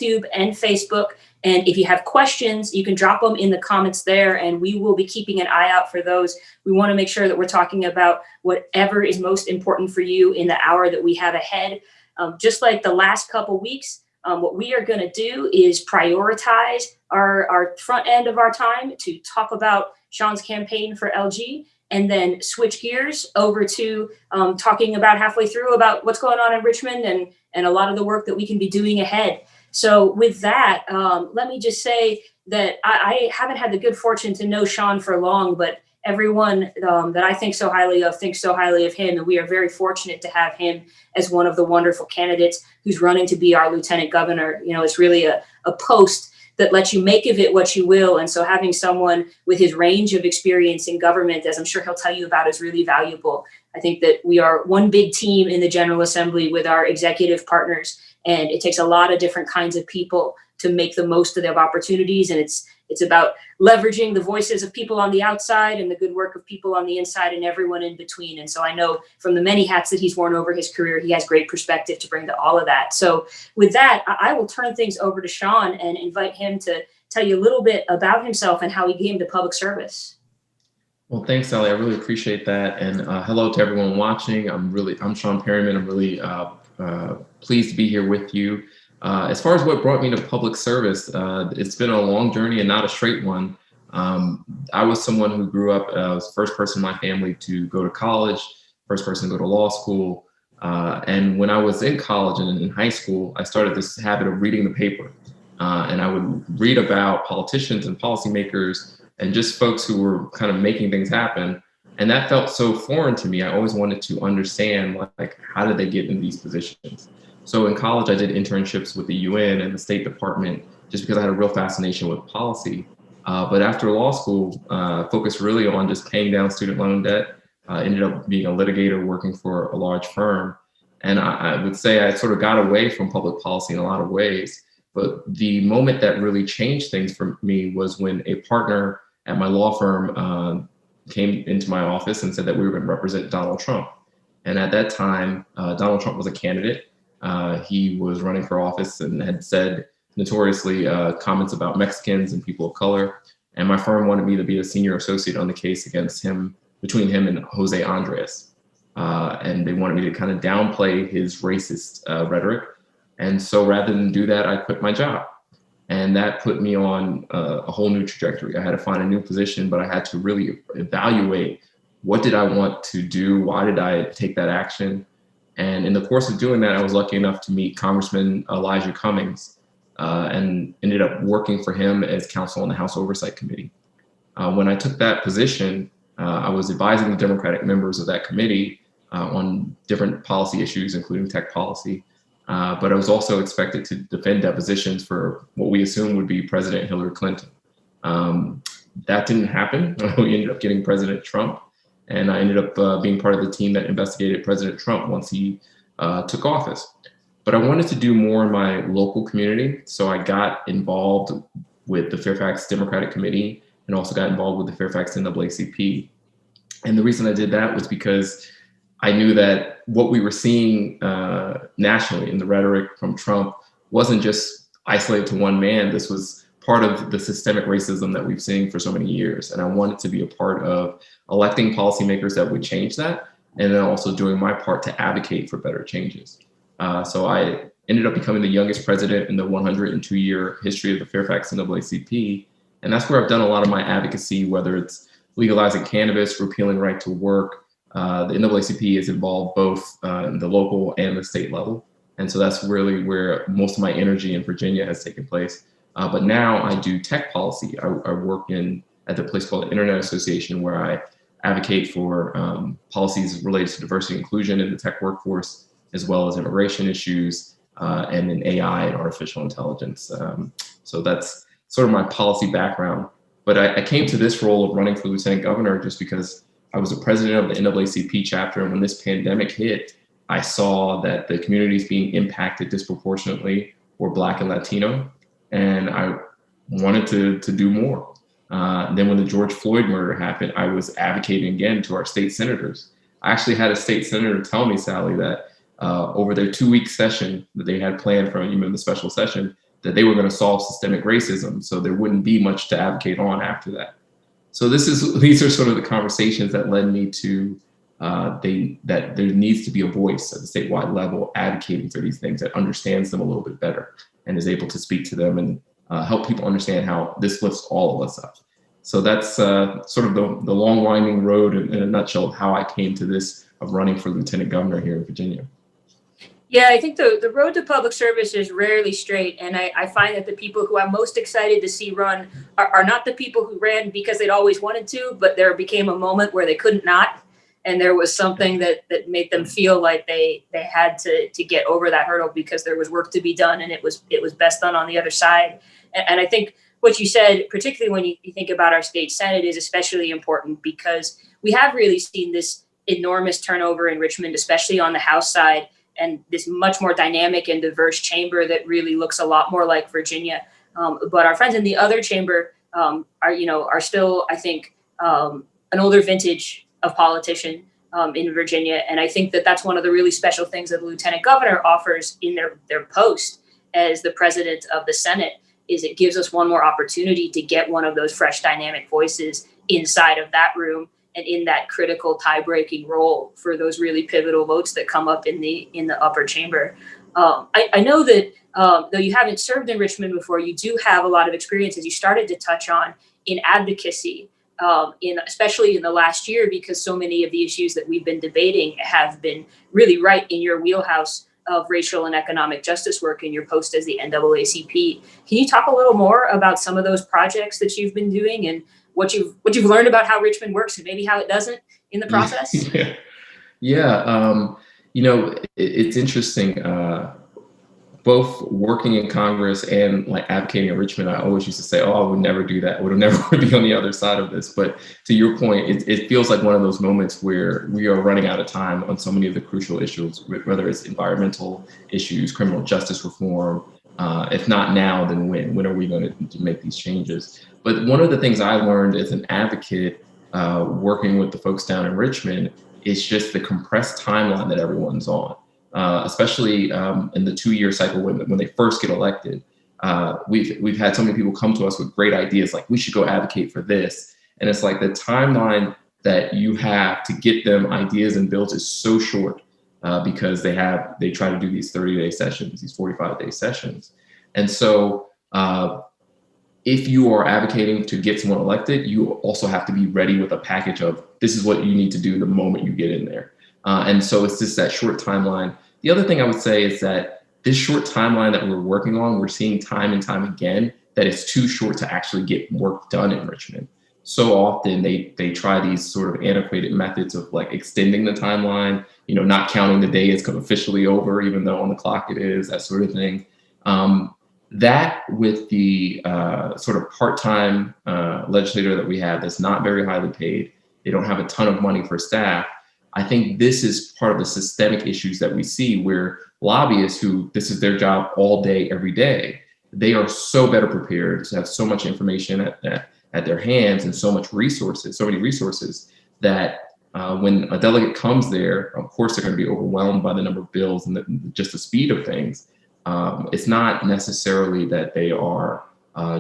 YouTube and Facebook. And if you have questions, you can drop them in the comments there, and we will be keeping an eye out for those. We want to make sure that we're talking about whatever is most important for you in the hour that we have ahead. Just like the last couple weeks, what we are going to do is prioritize our front end of our time to talk about Sean's campaign for LG, and then switch gears over to talking about halfway through about what's going on in Richmond and a lot of the work that we can be doing ahead. So with that, let me just say that I haven't had the good fortune to know Sean for long, but everyone that I think so highly of thinks so highly of him. And we are very fortunate to have him as one of the wonderful candidates who's running to be our lieutenant governor. You know, it's really a post that lets you make of it what you will. And so having someone with his range of experience in government, as I'm sure he'll tell you about, is really valuable. I think that we are one big team in the General Assembly with our executive partners, and it takes a lot of different kinds of people to make the most of their opportunities. And it's about leveraging the voices of people on the outside and the good work of people on the inside and everyone in between. And so I know from the many hats that he's worn over his career, he has great perspective to bring to all of that. So with that, I will turn things over to Sean and invite him to tell you a little bit about himself and how he came to public service. Well, thanks, Sally. I really appreciate that. And hello to everyone watching. I'm Sean Perryman. I'm really pleased to be here with you. As far as what brought me to public service, it's been a long journey and not a straight one. I was someone who grew up, was the first person in my family to go to college, first person to go to law school. And when I was in college and in high school, I started this habit of reading the paper. And I would read about politicians and policymakers and just folks who were kind of making things happen. And that felt so foreign to me. I always wanted to understand, like, how did they get in these positions? So in college, I did internships with the UN and the State Department just because I had a real fascination with policy. But after law school, focused really on just paying down student loan debt. Ended up being a litigator working for a large firm. And I would say I sort of got away from public policy in a lot of ways. But the moment that really changed things for me was when a partner at my law firm came into my office and said that we were going to represent Donald Trump. And at that time, Donald Trump was a candidate. He was running for office and had said notoriously comments about Mexicans and people of color. And my firm wanted me to be a senior associate on the case against him, between him and Jose Andres. And they wanted me to kind of downplay his racist rhetoric. And so rather than do that, I quit my job. And that put me on a whole new trajectory. I had to find a new position, but I had to really evaluate, what did I want to do? Why did I take that action? And in the course of doing that, I was lucky enough to meet Congressman Elijah Cummings and ended up working for him as counsel on the House Oversight Committee. When I took that position, I was advising the Democratic members of that committee on different policy issues, including tech policy. But I was also expected to defend depositions for what we assumed would be President Hillary Clinton. That didn't happen. We ended up getting President Trump. And I ended up being part of the team that investigated President Trump once he took office. But I wanted to do more in my local community. So I got involved with the Fairfax Democratic Committee and also got involved with the Fairfax NAACP. And the reason I did that was because I knew that what we were seeing nationally in the rhetoric from Trump wasn't just isolated to one man. This was part of the systemic racism that we've seen for so many years. And I wanted to be a part of electing policymakers that would change that, and then also doing my part to advocate for better changes. So I ended up becoming the youngest president in the 102-year history of the Fairfax NAACP. And that's where I've done a lot of my advocacy, whether it's legalizing cannabis, repealing right to work. The NAACP is involved both in the local and the state level. And so that's really where most of my energy in Virginia has taken place. But now I do tech policy. I work at the place called the Internet Association, where I advocate for policies related to diversity and inclusion in the tech workforce, as well as immigration issues and in AI and artificial intelligence. So that's sort of my policy background. But I came to this role of running for lieutenant governor just because I was the president of the NAACP chapter. And when this pandemic hit, I saw that the communities being impacted disproportionately were Black and Latino. And I wanted to do more. Then when the George Floyd murder happened, I was advocating again to our state senators. I actually had a state senator tell me, Sally, that over their 2-week session that they had planned for, the special session, that they were going to solve systemic racism. So there wouldn't be much to advocate on after that. So these are sort of the conversations that led me to that there needs to be a voice at the statewide level advocating for these things that understands them a little bit better and is able to speak to them and help people understand how this lifts all of us up. So that's sort of the long winding road in a nutshell of how I came to this of running for lieutenant governor here in Virginia. Yeah, I think the road to public service is rarely straight. And I find that the people who I'm most excited to see run are not the people who ran because they'd always wanted to, but there became a moment where they couldn't not. And there was something that made them feel like they had to get over that hurdle because there was work to be done and it was best done on the other side. And I think what you said, particularly when you think about our state Senate, is especially important because we have really seen this enormous turnover in Richmond, especially on the House side, and this much more dynamic and diverse chamber that really looks a lot more like Virginia. But our friends in the other chamber are still, I think, an older vintage of politician in Virginia. And I think that that's one of the really special things that the lieutenant governor offers in their post as the president of the Senate is it gives us one more opportunity to get one of those fresh dynamic voices inside of that room and in that critical tie-breaking role for those really pivotal votes that come up in the upper chamber. I know that though you haven't served in Richmond before, you do have a lot of experience, as you started to touch on, in advocacy, especially in the last year, because so many of the issues that we've been debating have been really right in your wheelhouse of racial and economic justice work in your post as the NAACP. Can you talk a little more about some of those projects that you've been doing and what you've learned about how Richmond works and maybe how it doesn't in the process? Yeah. It's interesting. Both working in Congress and like advocating in Richmond, I always used to say, "Oh, I would never do that. I would never want to be on the other side of this." But to your point, it feels like one of those moments where we are running out of time on so many of the crucial issues, whether it's environmental issues, criminal justice reform. If not now, then when? When are we going to make these changes? But one of the things I learned as an advocate working with the folks down in Richmond is just the compressed timeline that everyone's on. Especially in the 2-year cycle when they first get elected. We've had so many people come to us with great ideas like we should go advocate for this. And it's like the timeline that you have to get them ideas and bills is so short because they try to do these 30-day sessions, these 45-day sessions. And so if you are advocating to get someone elected, you also have to be ready with a package of this is what you need to do the moment you get in there. And so it's just that short timeline. The other thing I would say is that this short timeline that we're working on, we're seeing time and time again that it's too short to actually get work done in Richmond. So often they try these sort of antiquated methods of like extending the timeline, not counting the day it's officially over, even though on the clock it is, that sort of thing. That with the sort of part-time legislator that we have that's not very highly paid, they don't have a ton of money for staff. I think this is part of the systemic issues that we see where lobbyists who this is their job all day, every day, they are so better prepared to have so much information at their hands and so many resources that when a delegate comes there, of course, they're going to be overwhelmed by the number of bills and just the speed of things. It's not necessarily that they are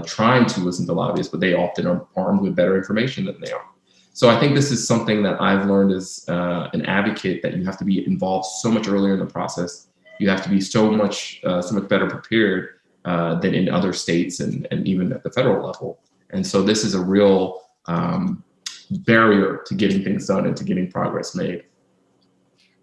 trying to listen to lobbyists, but they often are armed with better information than they are. So I think this is something that I've learned as an advocate, that you have to be involved so much earlier in the process. You have to be so much better prepared than in other states and even at the federal level. And so this is a real barrier to getting things done and to getting progress made.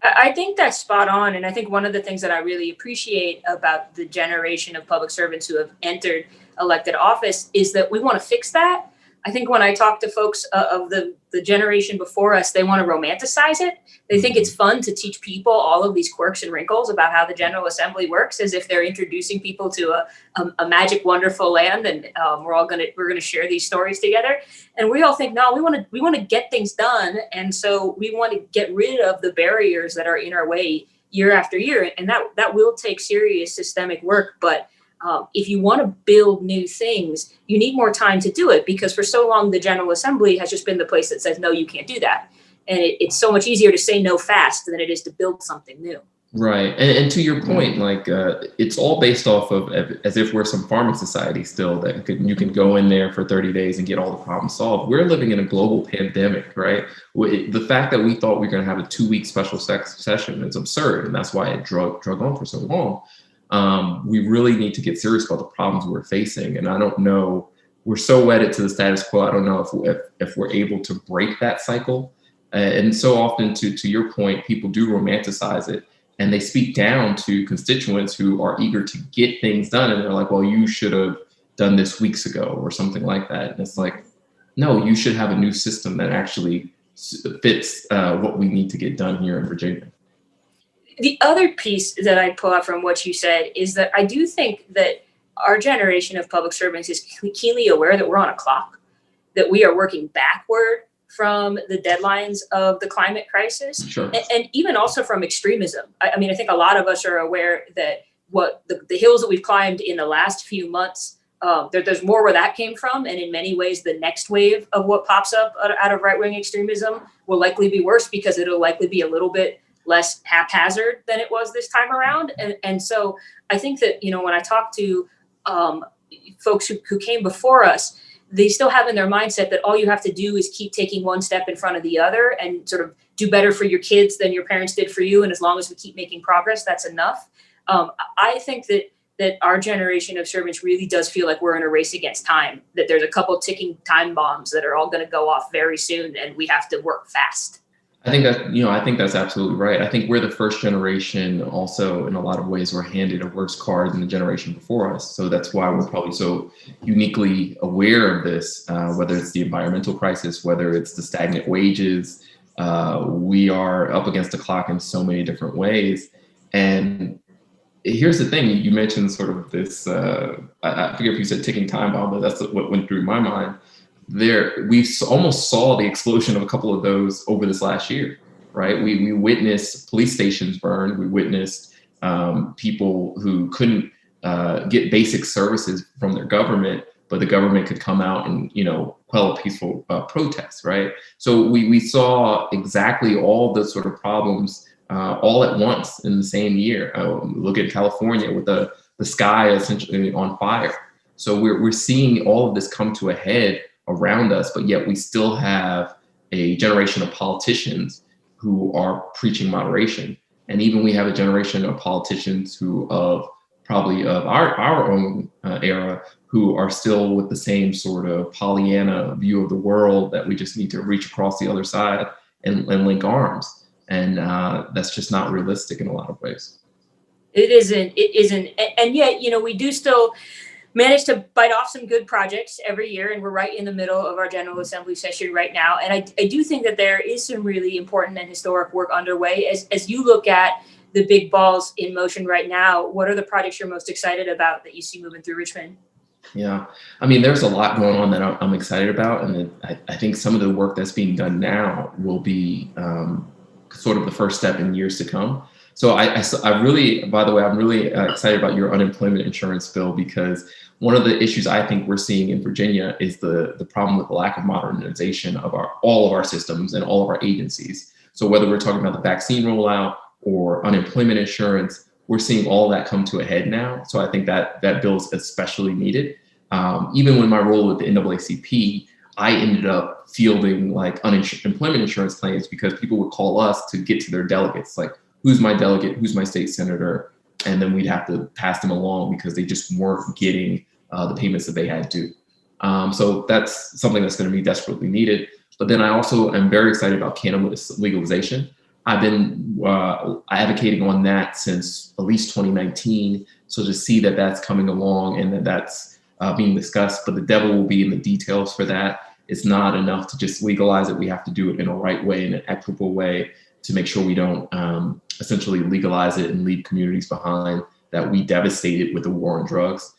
I think that's spot on. And I think one of the things that I really appreciate about the generation of public servants who have entered elected office is that we want to fix that. I think when I talk to folks of the generation before us, they want to romanticize it. They think it's fun to teach people all of these quirks and wrinkles about how the General Assembly works, as if they're introducing people to a magic, wonderful land, and we're gonna share these stories together. And we all think, no, we want to get things done, and so we want to get rid of the barriers that are in our way year after year, and that will take serious systemic work, but. If you want to build new things, you need more time to do it, because for so long, the General Assembly has just been the place that says, no, you can't do that. And it's so much easier to say no fast than it is to build something new. Right. And to your point, like it's all based off of as if we're some farming society still that you can go in there for 30 days and get all the problems solved. We're living in a global pandemic, right? The fact that we thought we were going to have a 2-week special session is absurd. And that's why it drug on for so long. We really need to get serious about the problems we're facing. And I don't know, we're so wedded to the status quo. I don't know if we're able to break that cycle. And so often, to your point, people do romanticize it and they speak down to constituents who are eager to get things done. And they're like, well, you should have done this weeks ago or something like that. And it's like, no, you should have a new system that actually fits what we need to get done here in Virginia. The other piece that I pull out from what you said is that I do think that our generation of public servants is keenly aware that we're on a clock, that we are working backward from the deadlines of the climate crisis, Sure. and even also from extremism. I mean, I think a lot of us are aware that what the hills that we've climbed in the last few months, there's more where that came from. And in many ways, the next wave of what pops up out of right-wing extremism will likely be worse because it'll likely be a little bit less haphazard than it was this time around. And so I think that, when I talk to folks who came before us, they still have in their mindset that all you have to do is keep taking one step in front of the other and sort of do better for your kids than your parents did for you. And as long as we keep making progress, that's enough. I think that our generation of servants really does feel like we're in a race against time, that there's a couple ticking time bombs that are all going to go off very soon and we have to work fast. I think that's absolutely right. I think we're the first generation also in a lot of ways we're handed a worse card than the generation before us. So that's why we're probably so uniquely aware of this, whether it's the environmental crisis, whether it's the stagnant wages. We are up against the clock in so many different ways. And here's the thing, you mentioned sort of this, I forget if you said ticking time bomb, but that's what went through my mind. We almost saw the explosion of a couple of those over this last year, right? We witnessed police stations burned. We witnessed people who couldn't get basic services from their government, but the government could come out and quell a peaceful protest, right? So we saw exactly all the sort of problems all at once in the same year. Look at California with the sky essentially on fire. So we're seeing all of this come to a head around us, but yet we still have a generation of politicians who are preaching moderation. And even we have a generation of politicians who probably of our own era who are still with the same sort of Pollyanna view of the world that we just need to reach across the other side and link arms. And that's just not realistic in a lot of ways. It isn't. And yet, we do still managed to bite off some good projects every year, and we're right in the middle of our General Assembly session right now. And I do think that there is some really important and historic work underway. As you look at the big balls in motion right now, what are the projects you're most excited about that you see moving through Richmond? Yeah, I mean, there's a lot going on that I'm excited about. And I think some of the work that's being done now will be sort of the first step in years to come. So I really, by the way, I'm really excited about your unemployment insurance bill, because one of the issues I think we're seeing in Virginia is the problem with the lack of modernization of all of our systems and all of our agencies. So whether we're talking about the vaccine rollout or unemployment insurance, we're seeing all that come to a head now. So I think that bill is especially needed. Even when my role with the NAACP, I ended up fielding like unemployment insurance claims because people would call us to get to their delegates, like, who's my delegate, who's my state senator, and then we'd have to pass them along because they just weren't getting the payments that they had to. So that's something that's going to be desperately needed. But then I also am very excited about cannabis legalization. I've been advocating on that since at least 2019. So to see that that's coming along and that's being discussed, but the devil will be in the details for that. It's not enough to just legalize it. We have to do it in a right way, in an equitable way, to make sure we don't essentially legalize it and leave communities behind that we devastated with the war on drugs.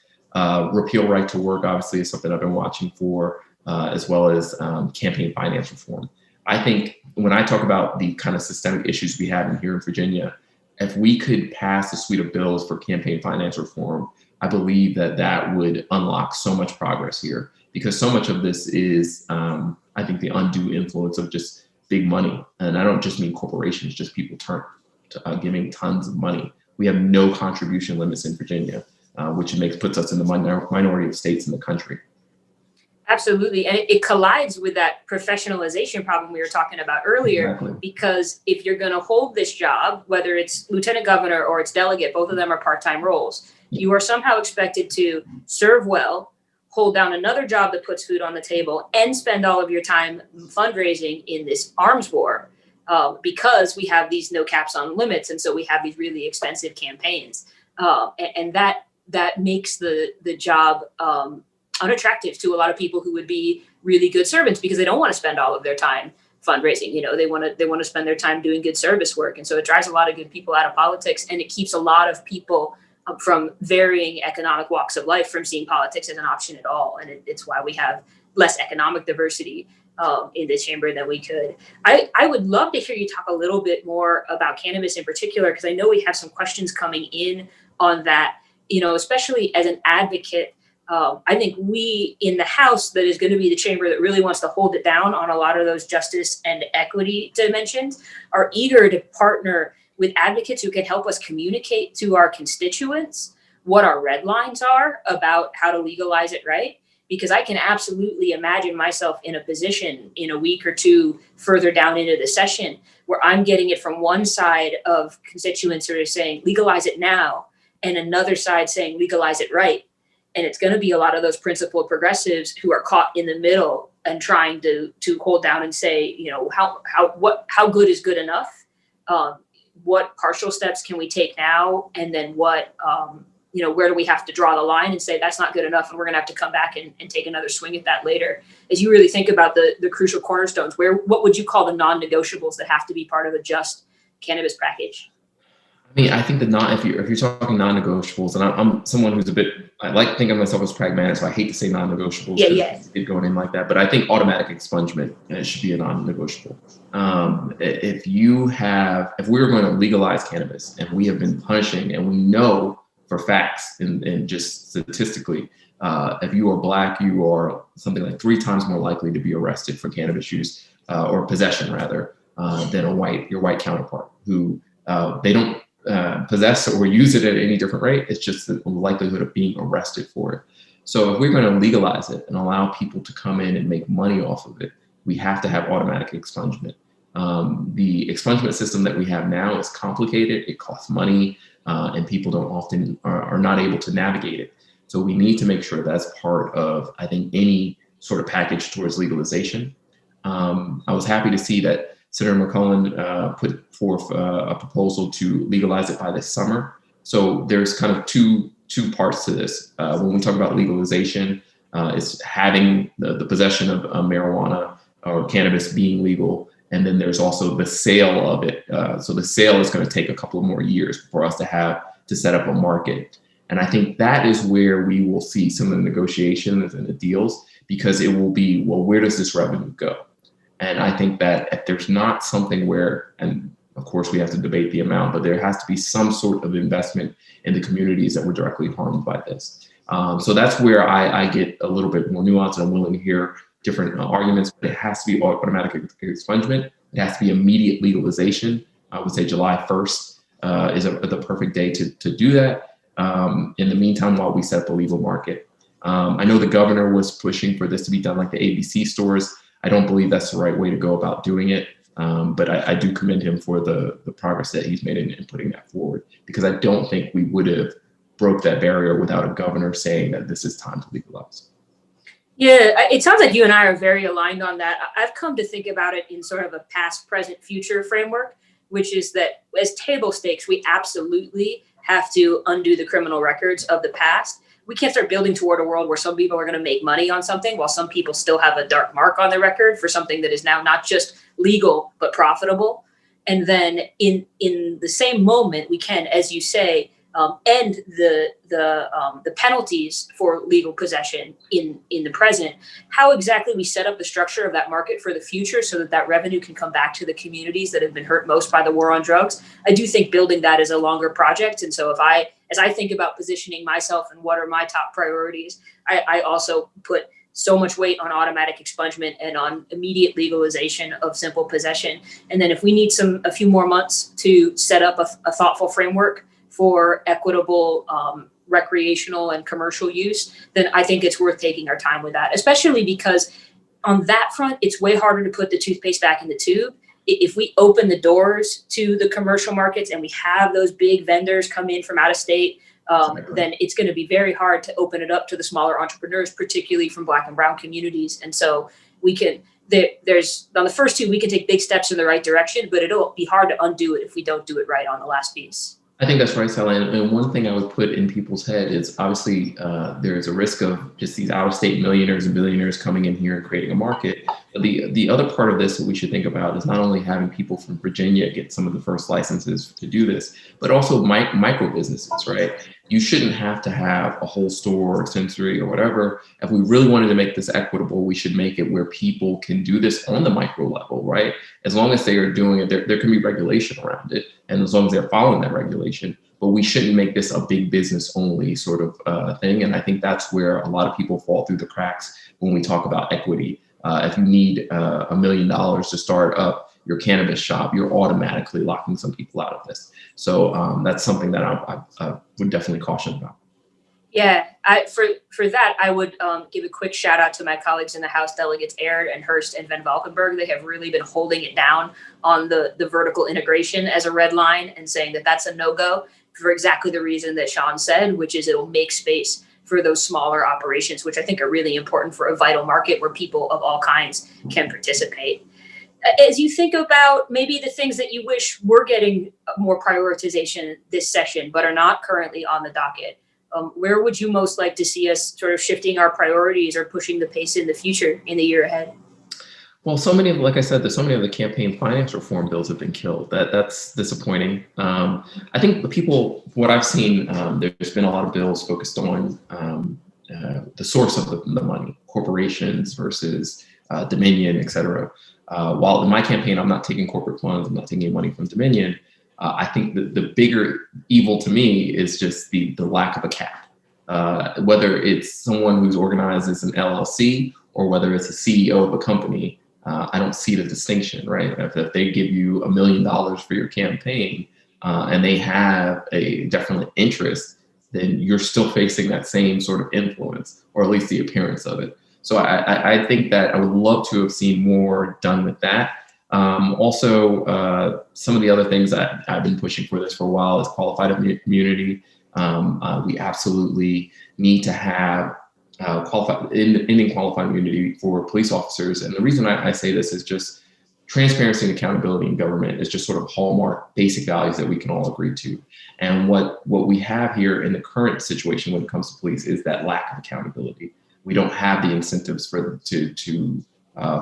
Repeal right to work, obviously, is something I've been watching for, as well as campaign finance reform. I think when I talk about the kind of systemic issues we have here in Virginia, if we could pass a suite of bills for campaign finance reform, I believe that would unlock so much progress here, because so much of this is, I think, the undue influence of just big money. And I don't just mean corporations, just people giving tons of money. We have no contribution limits in Virginia, which puts us in the minority of states in the country. Absolutely. And it collides with that professionalization problem we were talking about earlier, Exactly. because if you're going to hold this job, whether it's lieutenant governor or it's delegate, both of them are part-time roles. You are somehow expected to serve well, hold down another job that puts food on the table, and spend all of your time fundraising in this arms war, because we have these no caps on limits. And so we have these really expensive campaigns. And that makes the job unattractive to a lot of people who would be really good servants, because they don't want to spend all of their time fundraising. They want to spend their time doing good service work. And so it drives a lot of good people out of politics, and it keeps a lot of people from varying economic walks of life from seeing politics as an option at all. And it's why we have less economic diversity in the chamber than we could. I would love to hear you talk a little bit more about cannabis in particular, because I know we have some questions coming in on that, especially as an advocate. I think we in the House, that is going to be the chamber that really wants to hold it down on a lot of those justice and equity dimensions, are eager to partner with advocates who can help us communicate to our constituents what our red lines are about how to legalize it right. Because I can absolutely imagine myself in a position in a week or two further down into the session where I'm getting it from one side of constituents who are saying legalize it now, and another side saying legalize it right. And it's going to be a lot of those principled progressives who are caught in the middle and trying to hold down and say, how good is good enough? What partial steps can we take now? And then what, where do we have to draw the line and say that's not good enough, and we're going to have to come back and take another swing at that later? As you really think about the crucial cornerstones, what would you call the non-negotiables that have to be part of a just cannabis package? I mean, I think if you're talking non-negotiables, and I'm someone who's I like to think of myself as pragmatic, so I hate to say non-negotiables. Yeah. Going in like that, but I think automatic expungement should be a non-negotiable. If we were going to legalize cannabis, and we have been punishing, and we know for facts and just statistically, if you are Black, you are something like 3 times more likely to be arrested for cannabis use or possession rather than your white counterpart, who they don't possess or use it at any different rate. It's just the likelihood of being arrested for it. So if we're going to legalize it and allow people to come in and make money off of it, we have to have automatic expungement. The expungement system that we have now is complicated. It costs money, and people are not able to navigate it. So we need to make sure that's part of, I think, any sort of package towards legalization. I was happy to see that Senator McClellan put forth a proposal to legalize it by this summer. So there's kind of two parts to this. When we talk about legalization, it's having the possession of marijuana or cannabis being legal. And then there's also the sale of it. So the sale is going to take a couple of more years for us to set up a market. And I think that is where we will see some of the negotiations and the deals, because it will be, well, where does this revenue go? And I think that if there's not something where, and of course we have to debate the amount, but there has to be some sort of investment in the communities that were directly harmed by this. So that's where I get a little bit more nuanced, and I'm willing to hear different arguments, but it has to be automatic expungement. It has to be immediate legalization. I would say July 1st is the perfect day to do that. In the meantime, while we set up a legal market. I know the governor was pushing for this to be done like the ABC stores. I don't believe that's the right way to go about doing it. But I do commend him for the progress that he's made in putting that forward, because I don't think we would have broke that barrier without a governor saying that this is time to legalize. Yeah, it sounds like you and I are very aligned on that. I've come to think about it in sort of a past, present, future framework, which is that as table stakes, we absolutely have to undo the criminal records of the past. We can't start building toward a world where some people are going to make money on something while some people still have a dark mark on their record for something that is now not just legal, but profitable. And then in the same moment, we can, as you say, end the penalties for legal possession in the present. How exactly we set up the structure of that market for the future so that revenue can come back to the communities that have been hurt most by the war on drugs. I do think building that is a longer project. And so as I think about positioning myself and what are my top priorities, I also put so much weight on automatic expungement and on immediate legalization of simple possession. And then if we need a few more months to set up a thoughtful framework for equitable recreational and commercial use, then I think it's worth taking our time with that, especially because on that front, it's way harder to put the toothpaste back in the tube. If we open the doors to the commercial markets and we have those big vendors come in from out of state, then it's going to be very hard to open it up to the smaller entrepreneurs, particularly from Black and brown communities. And so we can, there's on the first two, we can take big steps in the right direction, but it'll be hard to undo it if we don't do it right on the last piece. I think that's right, Sally. And one thing I would put in people's head is obviously there's a risk of just these out-of-state millionaires and billionaires coming in here and creating a market. But the other part of this that we should think about is not only having people from Virginia get some of the first licenses to do this, but also micro businesses, right? You shouldn't have to have a whole store or dispensary or whatever. If we really wanted to make this equitable, we should make it where people can do this on the micro level, right? As long as they are doing it, there can be regulation around it. And as long as they're following that regulation, but we shouldn't make this a big business only sort of thing. And I think that's where a lot of people fall through the cracks when we talk about equity. If you need $1 million to start up your cannabis shop, you're automatically locking some people out of this. So that's something that I would definitely caution about. Yeah, for that, I would give a quick shout out to my colleagues in the House Delegates Aird and Hurst and Van Valkenburg. They have really been holding it down on the vertical integration as a red line and saying that that's a no-go for exactly the reason that Sean said, which is it'll make space for those smaller operations, which I think are really important for a vital market where people of all kinds can participate. As you think about maybe the things that you wish were getting more prioritization this session, but are not currently on the docket, where would you most like to see us sort of shifting our priorities or pushing the pace in the future in the year ahead? Well, so many of, like I said, so many of the campaign finance reform bills have been killed. That's disappointing. I think the people, what I've seen, there's been a lot of bills focused on the source of the money, corporations versus Dominion, et cetera. While in my campaign, I'm not taking corporate funds, I'm not taking money from Dominion. I think the bigger evil to me is just the lack of a cap. Whether it's someone who's organized as an LLC or whether it's a CEO of a company, I don't see the distinction, right? If they give you $1 million for your campaign and they have a definite interest, then you're still facing that same sort of influence, or at least the appearance of it. So I think that I would love to have seen more done with that. Also, some of the other things that I've been pushing for this for a while is qualified immunity. We absolutely need to have ending qualified immunity for police officers. And the reason I say this is just transparency and accountability in government is just sort of hallmark basic values that we can all agree to. And what we have here in the current situation when it comes to police is that lack of accountability. We don't have the incentives to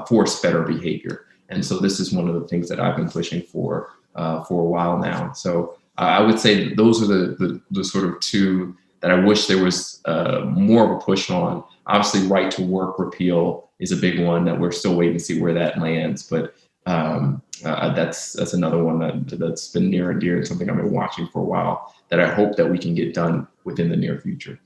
force better behavior. And so this is one of the things that I've been pushing for a while now. So I would say those are the sort of two that I wish there was more of a push on. Obviously, right to work repeal is a big one that we're still waiting to see where that lands. But that's another one that's been near and dear and something I've been watching for a while that I hope that we can get done within the near future.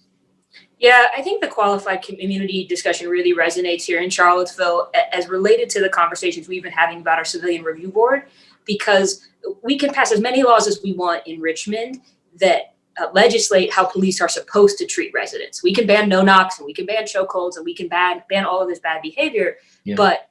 Yeah, I think the qualified immunity discussion really resonates here in Charlottesville as related to the conversations we've been having about our civilian review board, because we can pass as many laws as we want in Richmond that legislate how police are supposed to treat residents. We can ban no-knocks and we can ban chokeholds and we can ban all of this bad behavior, but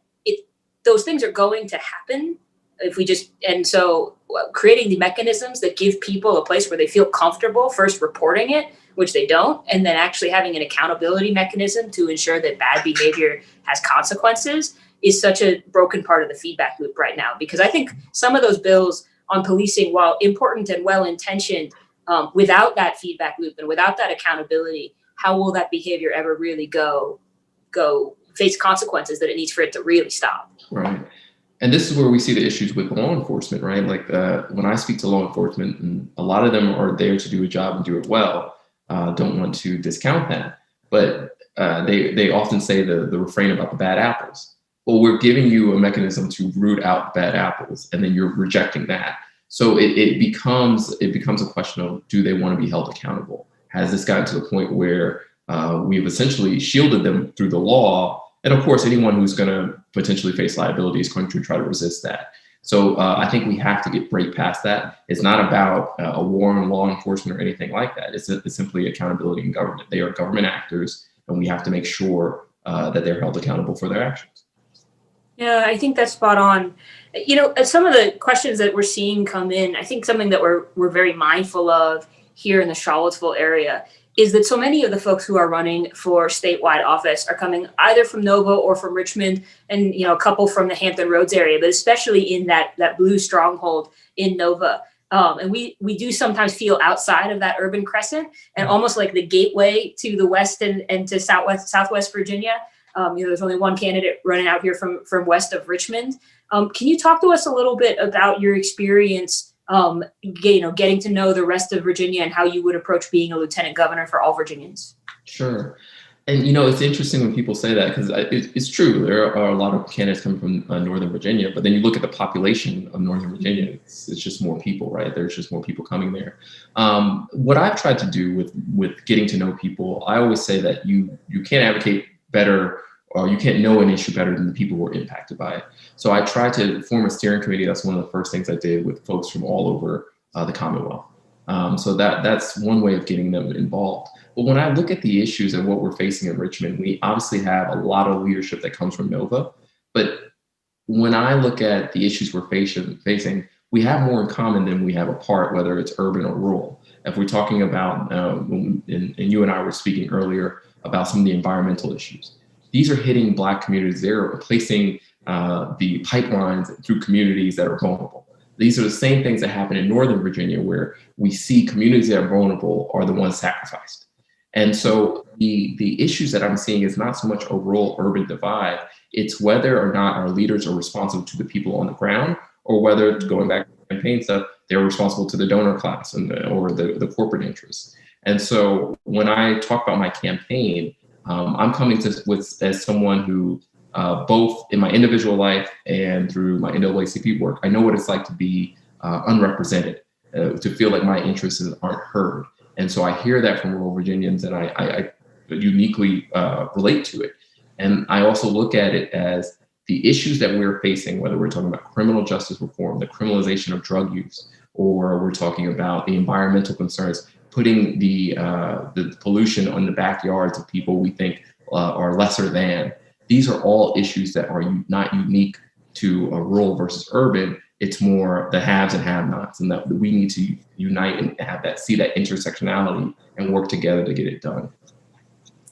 those things are going to happen if we just, and so creating the mechanisms that give people a place where they feel comfortable first reporting it, which they don't, and then actually having an accountability mechanism to ensure that bad behavior has consequences is such a broken part of the feedback loop right now. Because I think some of those bills on policing, while important and well-intentioned, without that feedback loop and without that accountability, how will that behavior ever really go face consequences that it needs for it to really stop? Right. And this is where we see the issues with law enforcement, right? Like when I speak to law enforcement, and a lot of them are there to do a job and do it well, don't want to discount that. But they often say the refrain about the bad apples. Well, we're giving you a mechanism to root out bad apples, and then you're rejecting that. So it becomes a question of, do they want to be held accountable? Has this gotten to the point where we've essentially shielded them through the law. And of course, anyone who's going to potentially face liability is going to try to resist that. So I think we have to break past that. It's not about a war on law enforcement or anything like that. It's simply accountability in government. They are government actors, and we have to make sure that they're held accountable for their actions. Yeah, I think that's spot on. Some of the questions that we're seeing come in, I think something that we're very mindful of here in the Charlottesville area is that so many of the folks who are running for statewide office are coming either from Nova or from Richmond, and a couple from the Hampton Roads area, but especially in that blue stronghold in Nova. And we do sometimes feel outside of that urban crescent and almost like the gateway to the West and to Southwest Virginia. There's only one candidate running out here from west of Richmond. Can you talk to us a little bit about your experience, getting to know the rest of Virginia and how you would approach being a lieutenant governor for all Virginians? Sure. And, it's interesting when people say that, because it's true. There are a lot of candidates coming from Northern Virginia, but then you look at the population of Northern Virginia, it's just more people, right? There's just more people coming there. What I've tried to do with getting to know people, I always say that you can't advocate better, or you can't know an issue better than the people who are impacted by it. So I tried to form a steering committee. That's one of the first things I did with folks from all over the Commonwealth. So that's one way of getting them involved. But when I look at the issues and what we're facing in Richmond, we obviously have a lot of leadership that comes from Nova. But when I look at the issues we're facing, we have more in common than we have apart, whether it's urban or rural. If we're talking about, and you and I were speaking earlier about some of the environmental issues, these are hitting Black communities. They're replacing the pipelines through communities that are vulnerable. These are the same things that happen in Northern Virginia, where we see communities that are vulnerable are the ones sacrificed. And so the issues that I'm seeing is not so much a rural-urban divide. It's whether or not our leaders are responsible to the people on the ground, or whether, going back to the campaign stuff, they're responsible to the donor class or the corporate interests. And so when I talk about my campaign, I'm coming as someone who, both in my individual life and through my NAACP work, I know what it's like to be unrepresented, to feel like my interests aren't heard. And so I hear that from rural Virginians, and I uniquely relate to it. And I also look at it as the issues that we're facing, whether we're talking about criminal justice reform, the criminalization of drug use, or we're talking about the environmental concerns, putting the pollution on the backyards of people we think are lesser than. These are all issues that are not unique to a rural versus urban. It's more the haves and have-nots, and that we need to unite and see that intersectionality and work together to get it done.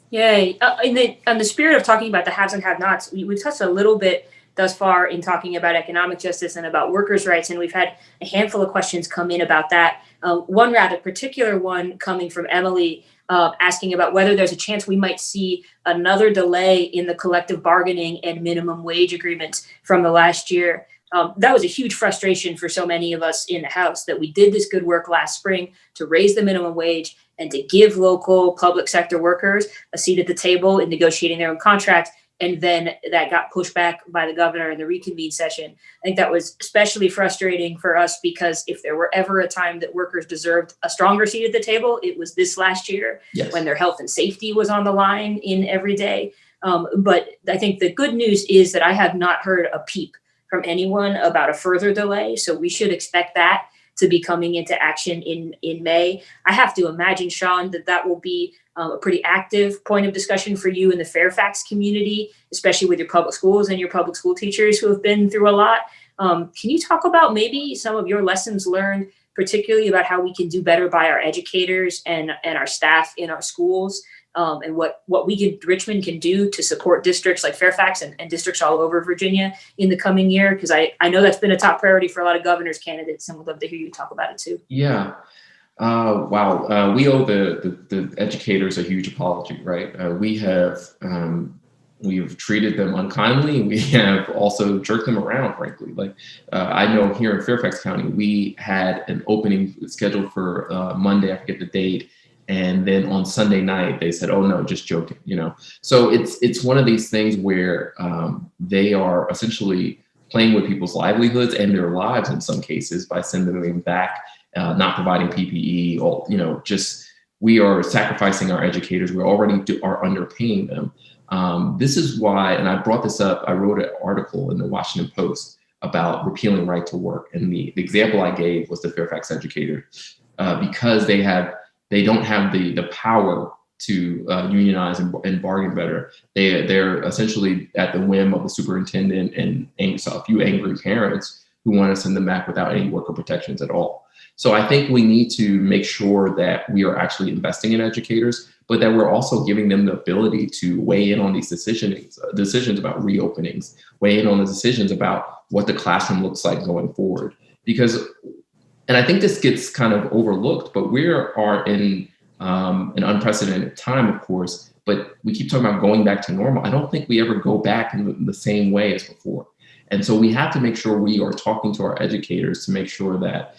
Yay. In the spirit of talking about the haves and have-nots, we've touched a little bit thus far in talking about economic justice and about workers' rights, and we've had a handful of questions come in about that. One rather particular one coming from Emily, asking about whether there's a chance we might see another delay in the collective bargaining and minimum wage agreements from the last year. That was a huge frustration for so many of us in the House, that we did this good work last spring to raise the minimum wage and to give local public sector workers a seat at the table in negotiating their own contracts. And then that got pushed back by the governor in the reconvene session. I think that was especially frustrating for us, because if there were ever a time that workers deserved a stronger seat at the table, it was this last year. Yes. When their health and safety was on the line in every day. But I think the good news is that I have not heard a peep from anyone about a further delay. So we should expect that to be coming into action in May. I have to imagine, Sean, that will be a pretty active point of discussion for you in the Fairfax community, especially with your public schools and your public school teachers who have been through a lot. Can you talk about maybe some of your lessons learned, particularly about how we can do better by our educators and our staff in our schools, and what Richmond can do to support districts like Fairfax and districts all over Virginia in the coming year? Because I know that's been a top priority for a lot of governor's candidates, and would love to hear you talk about it too. Yeah. Wow. We owe the educators a huge apology, right? We have treated them unkindly. We have also jerked them around, frankly. Like, I know here in Fairfax County, we had an opening scheduled for Monday, I forget the date. And then on Sunday night, they said, "Oh no, just joking," So it's one of these things where they are essentially playing with people's livelihoods and their lives in some cases by sending them back, not providing PPE, or just we are sacrificing our educators. We already are underpaying them. This is why, and I brought this up, I wrote an article in the Washington Post about repealing right to work. And the example I gave was the Fairfax educator, because they don't have the power to unionize and bargain better. They're essentially at the whim of the superintendent and a few angry parents who want to send them back without any worker protections at all. So I think we need to make sure that we are actually investing in educators, but that we're also giving them the ability to weigh in on these decisions about reopenings, weigh in on the decisions about what the classroom looks like going forward. Because, and I think this gets kind of overlooked, but we are in an unprecedented time, of course, but we keep talking about going back to normal. I don't think we ever go back in the same way as before. And so we have to make sure we are talking to our educators to make sure that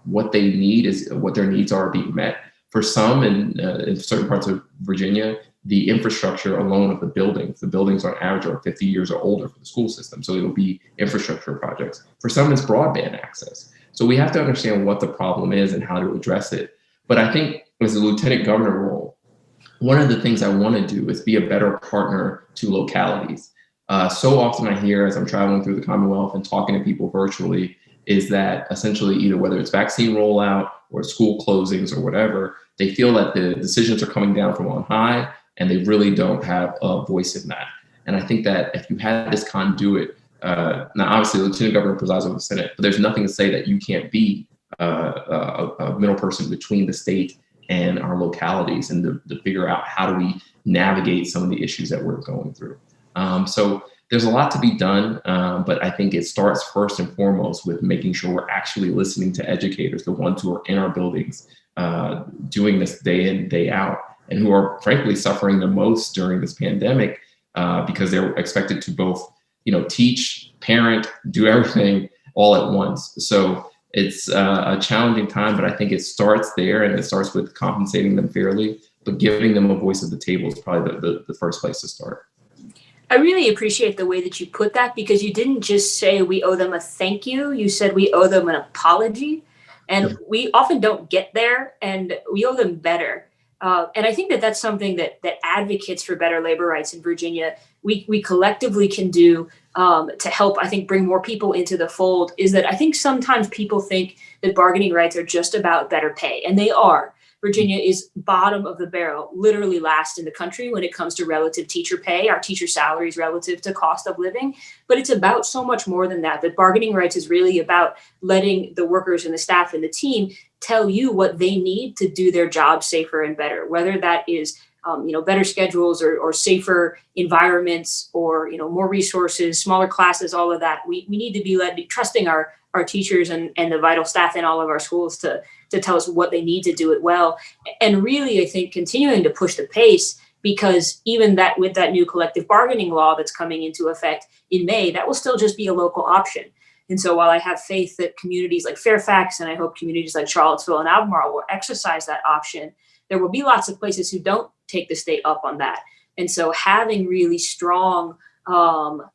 what they need is what their needs are being met. For some in certain parts of Virginia, the infrastructure alone of the buildings on average are 50 years or older for the school system. So it'll be infrastructure projects. For some, it's broadband access. So we have to understand what the problem is and how to address it. But I think as a lieutenant governor role, one of the things I want to do is be a better partner to localities. So often I hear as I'm traveling through the Commonwealth and talking to people virtually is that essentially either whether it's vaccine rollout or school closings or whatever, they feel that the decisions are coming down from on high and they really don't have a voice in that. And I think that if you had this conduit, now obviously the lieutenant governor presides over the Senate, but there's nothing to say that you can't be a middle person between the state and our localities and to figure out how do we navigate some of the issues that we're going through. So there's a lot to be done, but I think it starts first and foremost with making sure we're actually listening to educators, the ones who are in our buildings doing this day in, day out, and who are frankly suffering the most during this pandemic because they're expected to both, teach, parent, do everything all at once. So it's a challenging time, but I think it starts there, and it starts with compensating them fairly, but giving them a voice at the table is probably the first place to start. I really appreciate the way that you put that, because you didn't just say we owe them a thank you. You said we owe them an apology. And we often don't get there, and we owe them better. And I think that that's something that advocates for better labor rights in Virginia, we collectively can do to help, I think, bring more people into the fold. Is that I think sometimes people think that bargaining rights are just about better pay, and they are. Virginia is bottom of the barrel, literally last in the country when it comes to relative teacher pay, our teacher salaries relative to cost of living. But it's about so much more than that. That bargaining rights is really about letting the workers and the staff and the team tell you what they need to do their job safer and better, whether that is better schedules or safer environments or more resources, smaller classes, all of that. We need to be trusting our teachers and the vital staff in all of our schools to tell us what they need to do it well. And really, I think continuing to push the pace, because even that with that new collective bargaining law that's coming into effect in May, that will still just be a local option. And so while I have faith that communities like Fairfax, and I hope communities like Charlottesville and Albemarle will exercise that option, there will be lots of places who don't take the state up on that. And so having really strong labor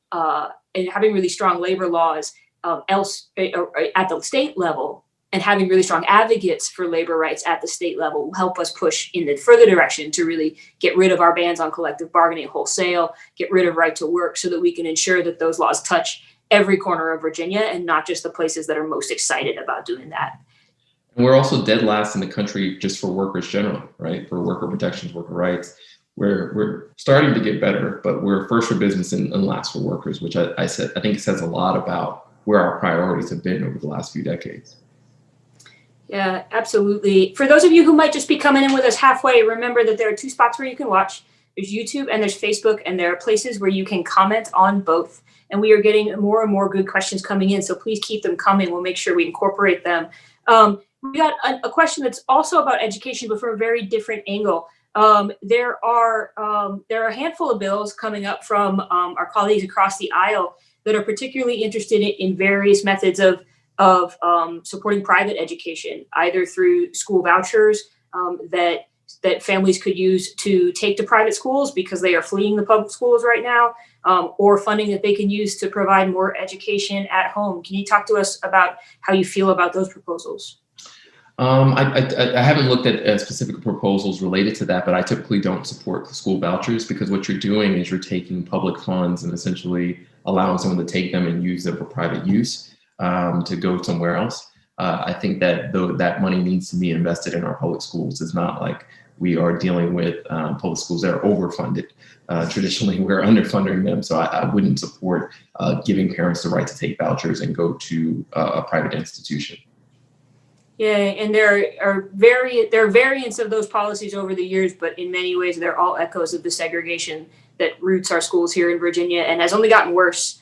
laws at the state level, and having really strong advocates for labor rights at the state level will help us push in the further direction to really get rid of our bans on collective bargaining wholesale, get rid of right to work, so that we can ensure that those laws touch every corner of Virginia and not just the places that are most excited about doing that. And we're also dead last in the country just for workers generally, right? For worker protections, worker rights. We're starting to get better, but we're first for business and last for workers, which I think it says a lot about where our priorities have been over the last few decades. Yeah, absolutely. For those of you who might just be coming in with us halfway, remember that there are two spots where you can watch. There's YouTube and there's Facebook, and there are places where you can comment on both. And we are getting more and more good questions coming in, so please keep them coming. We'll make sure we incorporate them. We got a question that's also about education, but from a very different angle. There are a handful of bills coming up from our colleagues across the aisle that are particularly interested in various methods of supporting private education, either through school vouchers that families could use to take to private schools because they are fleeing the public schools right now, or funding that they can use to provide more education at home. Can you talk to us about how you feel about those proposals? I haven't looked at specific proposals related to that, but I typically don't support school vouchers because what you're doing is you're taking public funds and essentially allowing someone to take them and use them for private use to go somewhere else. I think that that money needs to be invested in our public schools. It's not like we are dealing with public schools that are overfunded. Traditionally, we're underfunding them, so I wouldn't support giving parents the right to take vouchers and go to a private institution. Yeah, and there are variants of those policies over the years, but in many ways, they're all echoes of the segregation that roots our schools here in Virginia and has only gotten worse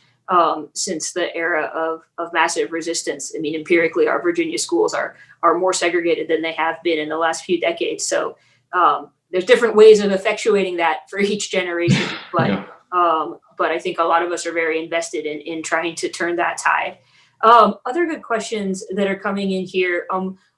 since the era of massive resistance. I mean, empirically, our Virginia schools are more segregated than they have been in the last few decades. So there's different ways of effectuating that for each generation, but Yeah. but I think a lot of us are very invested in trying to turn that tide. Other good questions that are coming in here.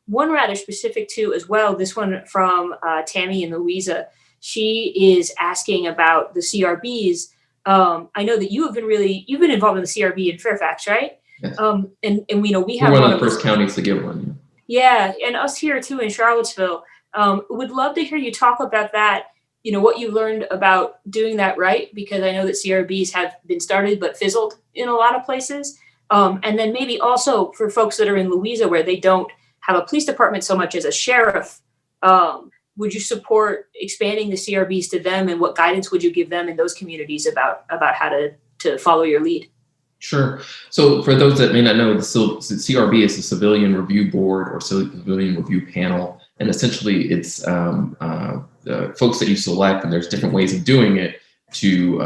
One rather specific too as well. This one from Tammy and Louisa. She is asking about the CRBs. I know that you've been involved in the CRB in Fairfax, right? Yes. And we know we have We're one of the first counties to get one. Yeah, and us here too in Charlottesville. Would love to hear you talk about that. You know, what you learned about doing that right, because I know that CRBs have been started but fizzled in a lot of places. And then maybe also for folks that are in Louisa where they don't have a police department so much as a sheriff, would you support expanding the CRBs to them, and what guidance would you give them in those communities about how to follow your lead? Sure. So for those that may not know, the CRB is the Civilian Review Board or Civilian Review Panel. And essentially it's the folks that you select, and there's different ways of doing it to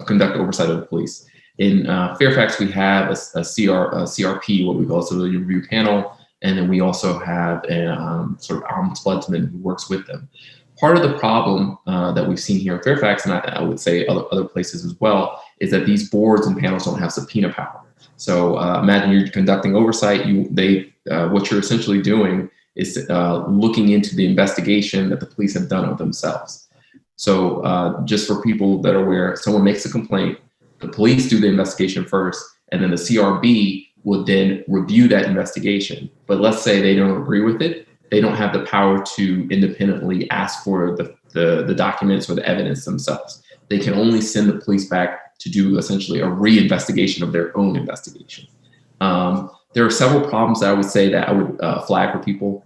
conduct oversight of the police. In Fairfax, we have a CRP, what we call a Civilian Review Panel, and then we also have a sort of ombudsman who works with them. Part of the problem that we've seen here in Fairfax, and I would say other places as well, is that these boards and panels don't have subpoena power. So imagine you're conducting oversight. What you're essentially doing is looking into the investigation that the police have done of themselves. So just for people that are aware, someone makes a complaint, the police do the investigation first, and then the CRB will then review that investigation. But let's say they don't agree with it. They don't have the power to independently ask for the documents or the evidence themselves. They can only send the police back to do essentially a re-investigation of their own investigation. There are several problems that I would say that I would flag for people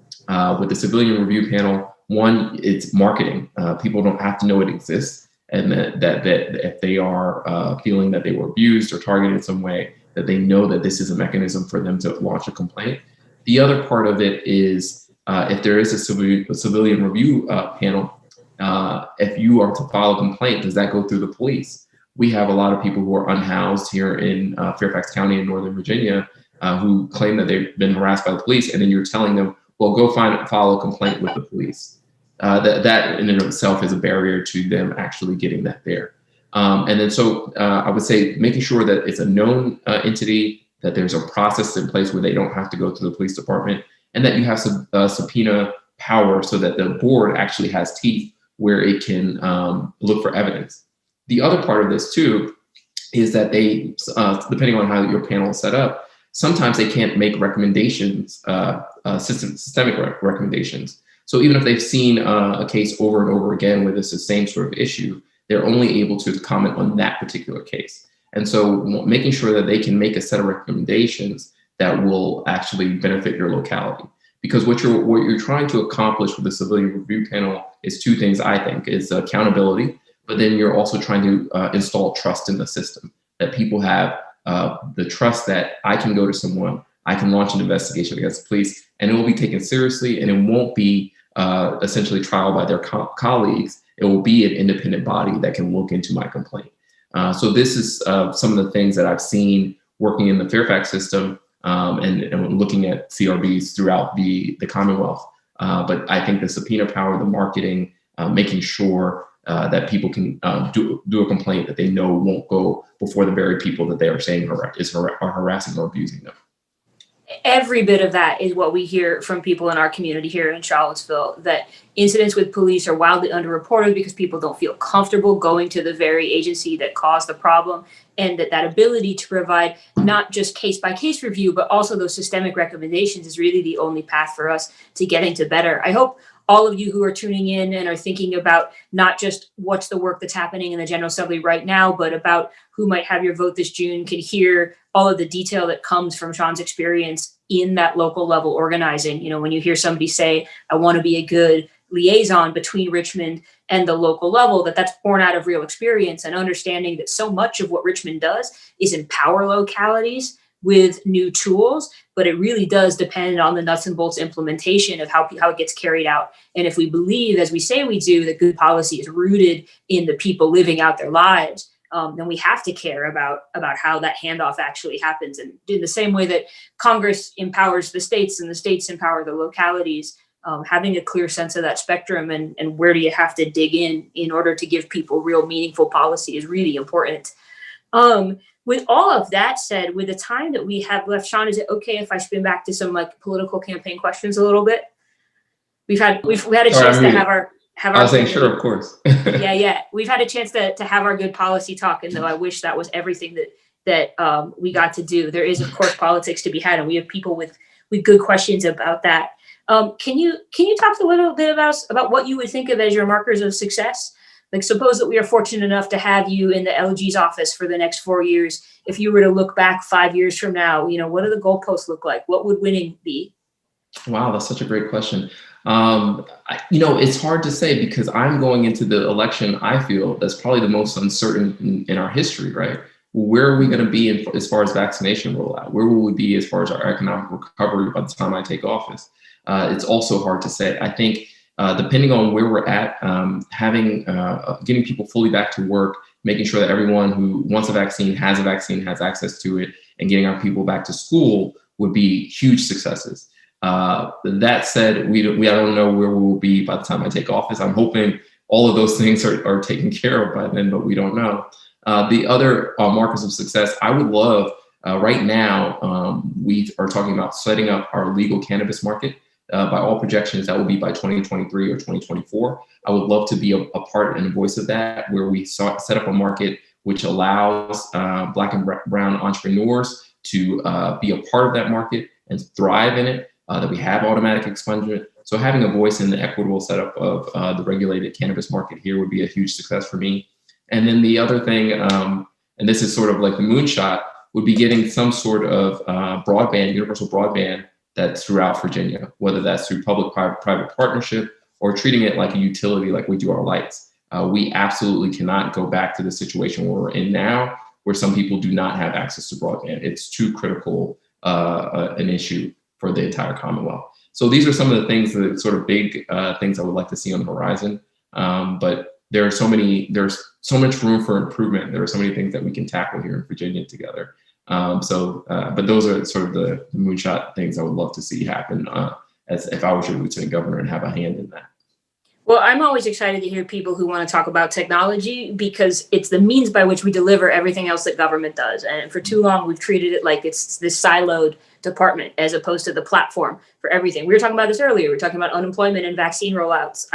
with the Civilian Review Panel. One, it's marketing. People don't have to know it exists, and that if they are feeling that they were abused or targeted in some way, that they know that this is a mechanism for them to launch a complaint. The other part of it is if there is a civilian review panel, if you are to file a complaint, does that go through the police? We have a lot of people who are unhoused here in Fairfax County in Northern Virginia who claim that they've been harassed by the police, and then you're telling them, well, go file a complaint with the police. That in and of itself is a barrier to them actually getting that there. And then so I would say making sure that it's a known entity, that there's a process in place where they don't have to go to the police department, and that you have some subpoena power so that the board actually has teeth where it can look for evidence. The other part of this too is that they, depending on how your panel is set up, sometimes they can't make recommendations, systemic recommendations. So even if they've seen a case over and over again where it's the same sort of issue, they're only able to comment on that particular case. And so making sure that they can make a set of recommendations that will actually benefit your locality. Because what you're trying to accomplish with the Civilian Review Panel is two things, I think, is accountability, but then you're also trying to install trust in the system, that people have the trust that I can go to someone, I can launch an investigation against the police, and it will be taken seriously, and it won't be essentially trial by their colleagues. It will be an independent body that can look into my complaint. So this is some of the things that I've seen working in the Fairfax system and looking at CRBs throughout the Commonwealth. But I think the subpoena power, the marketing, making sure that people can do a complaint that they know won't go before the very people that they are saying are harassing or abusing them. every bit of that is what we hear from people in our community here in Charlottesville, that incidents with police are wildly underreported because people don't feel comfortable going to the very agency that caused the problem, and that ability to provide not just case by case review, but also those systemic recommendations is really the only path for us to getting to better. I hope all of you who are tuning in and are thinking about not just what's the work that's happening in the General Assembly right now, but about who might have your vote this June, can hear all of the detail that comes from Sean's experience in that local level organizing. You know, when you hear somebody say, I want to be a good liaison between Richmond and the local level, that's born out of real experience and understanding that so much of what Richmond does is empower localities with new tools, but it really does depend on the nuts and bolts implementation of how it gets carried out. And if we believe, as we say we do, that good policy is rooted in the people living out their lives, then we have to care about how that handoff actually happens. And in the same way that Congress empowers the states and the states empower the localities, having a clear sense of that spectrum and where do you have to dig in order to give people real meaningful policy is really important. With all of that said, with the time that we have left, Sean, is it okay if I spin back to some like political campaign questions a little bit? We had a chance to have our I was saying, sure, of course. yeah. We've had a chance to have our good policy talk, and though I wish that was everything that we got to do, there is of course politics to be had, and we have people with good questions about that. Can you talk a little bit about what you would think of as your markers of success? Like, suppose that we are fortunate enough to have you in the LG's office for the next 4 years. If you were to look back 5 years from now, you know, what do the goalposts look like? What would winning be? Wow, that's such a great question. It's hard to say because I'm going into the election, I feel that's probably the most uncertain in our history, right? Where are we going to be as far as vaccination rollout? Where will we be as far as our economic recovery by the time I take office? It's also hard to say. I think depending on where we're at, getting people fully back to work, making sure that everyone who wants a vaccine, has access to it, and getting our people back to school would be huge successes. That said, I don't know where we will be by the time I take office. I'm hoping all of those things are taken care of by then, but we don't know. The other markers of success, I would love, right now, we are talking about setting up our legal cannabis market. By all projections, that will be by 2023 or 2024. I would love to be a part and a voice of that, where we set up a market which allows Black and brown entrepreneurs to be a part of that market and thrive in it, that we have automatic expungement. So having a voice in the equitable setup of the regulated cannabis market here would be a huge success for me. And then the other thing, and this is sort of like the moonshot, would be getting some sort of universal broadband that's throughout Virginia, whether that's through public-private partnership or treating it like a utility like we do our lights. We absolutely cannot go back to the situation where we're in now, where some people do not have access to broadband. It's too critical an issue for the entire Commonwealth. So these are some of the things, that sort of big things I would like to see on the horizon. But there's so much room for improvement. There are so many things that we can tackle here in Virginia together. But those are sort of the moonshot things I would love to see happen as if I was your lieutenant governor and have a hand in that. Well, I'm always excited to hear people who want to talk about technology, because it's the means by which we deliver everything else that government does. And for too long, we've treated it like it's this siloed department as opposed to the platform for everything. We were talking about this earlier. We were talking about unemployment and vaccine rollouts.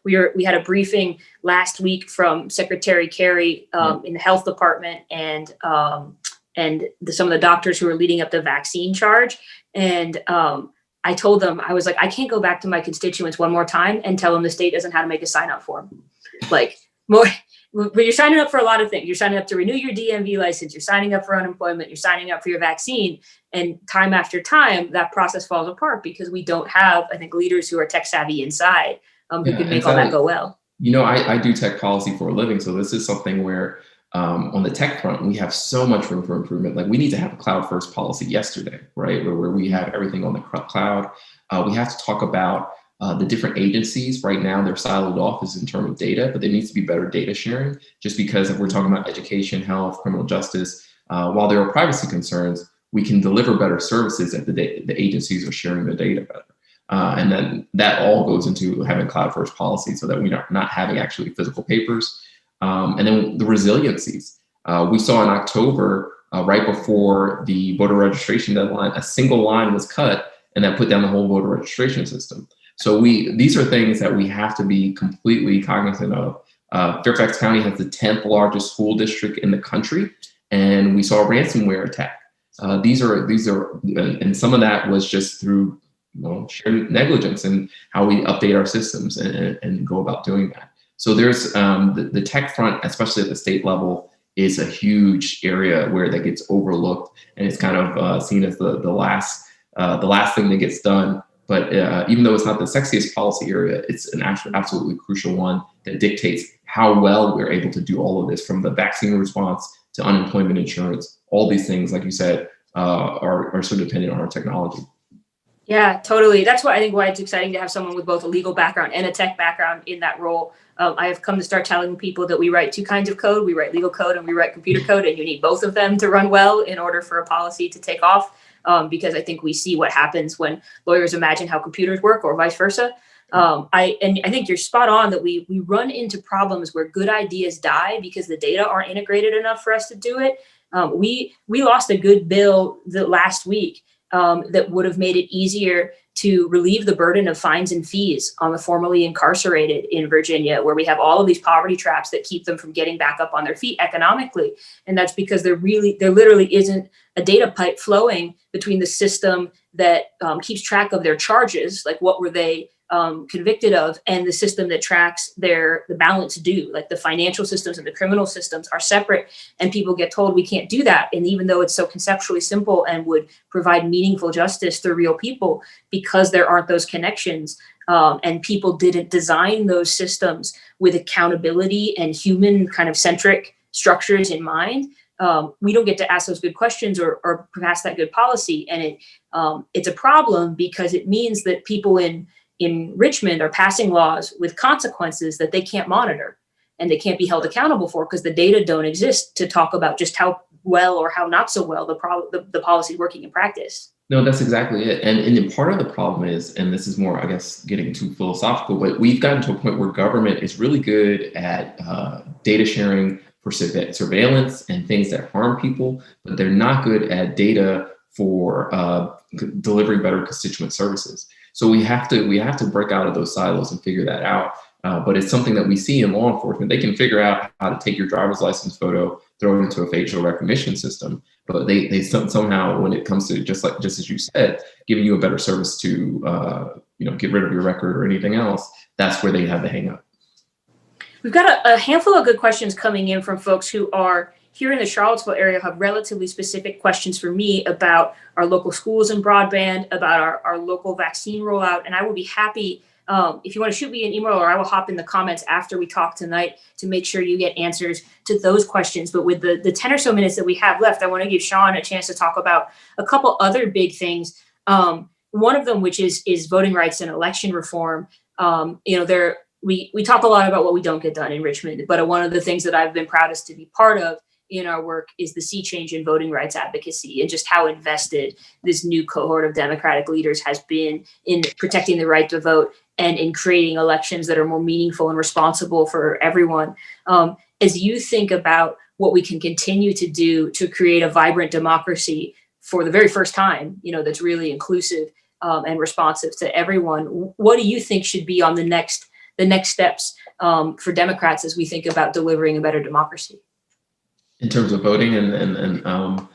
We had a briefing last week from Secretary Kerry in the health department and some of the doctors who are leading up the vaccine charge. And I told them, I was like, I can't go back to my constituents one more time and tell them the state doesn't know how to make a sign up form. But you're signing up for a lot of things. You're signing up to renew your DMV license. You're signing up for unemployment. You're signing up for your vaccine. And time after time, that process falls apart because we don't have, I think, leaders who are tech savvy inside who can make all that go well. You know, I do tech policy for a living. So this is something where on the tech front, we have so much room for improvement. Like, we need to have a cloud first policy yesterday, right? Where we have everything on the cloud. We have to talk about the different agencies. Right now, they're siloed off in terms of data, but there needs to be better data sharing, just because if we're talking about education, health, criminal justice, while there are privacy concerns, we can deliver better services if the agencies are sharing the data better. And then that all goes into having cloud first policy so that we're not having actually physical papers. And then the resiliencies. We saw in October right before the voter registration deadline, a single line was cut, and that put down the whole voter registration system. So these are things that we have to be completely cognizant of. Fairfax County has the 10th largest school district in the country, and we saw a ransomware attack. These are, and some of that was just through sheer negligence in how we update our systems and go about doing that. So there's the tech front, especially at the state level, is a huge area where that gets overlooked, and it's kind of seen as the last thing that gets done. But even though it's not the sexiest policy area, it's an absolutely crucial one that dictates how well we're able to do all of this, from the vaccine response to unemployment insurance. All these things, like you said, are so dependent on our technology. Yeah, totally. That's why it's exciting to have someone with both a legal background and a tech background in that role. I have come to start telling people that we write two kinds of code. We write legal code and we write computer code, and you need both of them to run well in order for a policy to take off. Because I think we see what happens when lawyers imagine how computers work, or vice versa. I think you're spot on that we run into problems where good ideas die because the data aren't integrated enough for us to do it. We lost a good bill last week that would have made it easier to relieve the burden of fines and fees on the formerly incarcerated in Virginia, where we have all of these poverty traps that keep them from getting back up on their feet economically. And that's because there literally isn't a data pipe flowing between the system that keeps track of their charges, like what were they convicted of, and the system that tracks the balance due. Like the financial systems and the criminal systems are separate, and people get told we can't do that. And even though it's so conceptually simple and would provide meaningful justice to real people, because there aren't those connections, and people didn't design those systems with accountability and human kind of centric structures in mind, we don't get to ask those good questions or pass that good policy. And it's a problem because it means that people in Richmond are passing laws with consequences that they can't monitor and they can't be held accountable for, because the data don't exist to talk about just how well or how not so well the policy is working in practice. No, that's exactly it. And part of the problem is, and this is more, I guess, getting too philosophical, but we've gotten to a point where government is really good at data sharing for surveillance and things that harm people, but they're not good at data for delivering better constituent services. So we have to break out of those silos and figure that out. But it's something that we see in law enforcement. They can figure out how to take your driver's license photo, throw it into a facial recognition system, but they somehow, when it comes to just as you said, giving you a better service to get rid of your record or anything else, that's where they have the hang up. We've got a handful of good questions coming in from folks who are here in the Charlottesville area, have relatively specific questions for me about our local schools and broadband, about our local vaccine rollout. And I will be happy if you want to shoot me an email, or I will hop in the comments after we talk tonight to make sure you get answers to those questions. But with the 10 or so minutes that we have left, I want to give Sean a chance to talk about a couple other big things. One of them, which is voting rights and election reform. We talk a lot about what we don't get done in Richmond, but one of the things that I've been proudest to be part of in our work is the sea change in voting rights advocacy, and just how invested this new cohort of Democratic leaders has been in protecting the right to vote and in creating elections that are more meaningful and responsible for everyone. As you think about what we can continue to do to create a vibrant democracy for the very first time, that's really inclusive and responsive to everyone, what do you think should be on the next steps for Democrats as we think about delivering a better democracy? In terms of voting about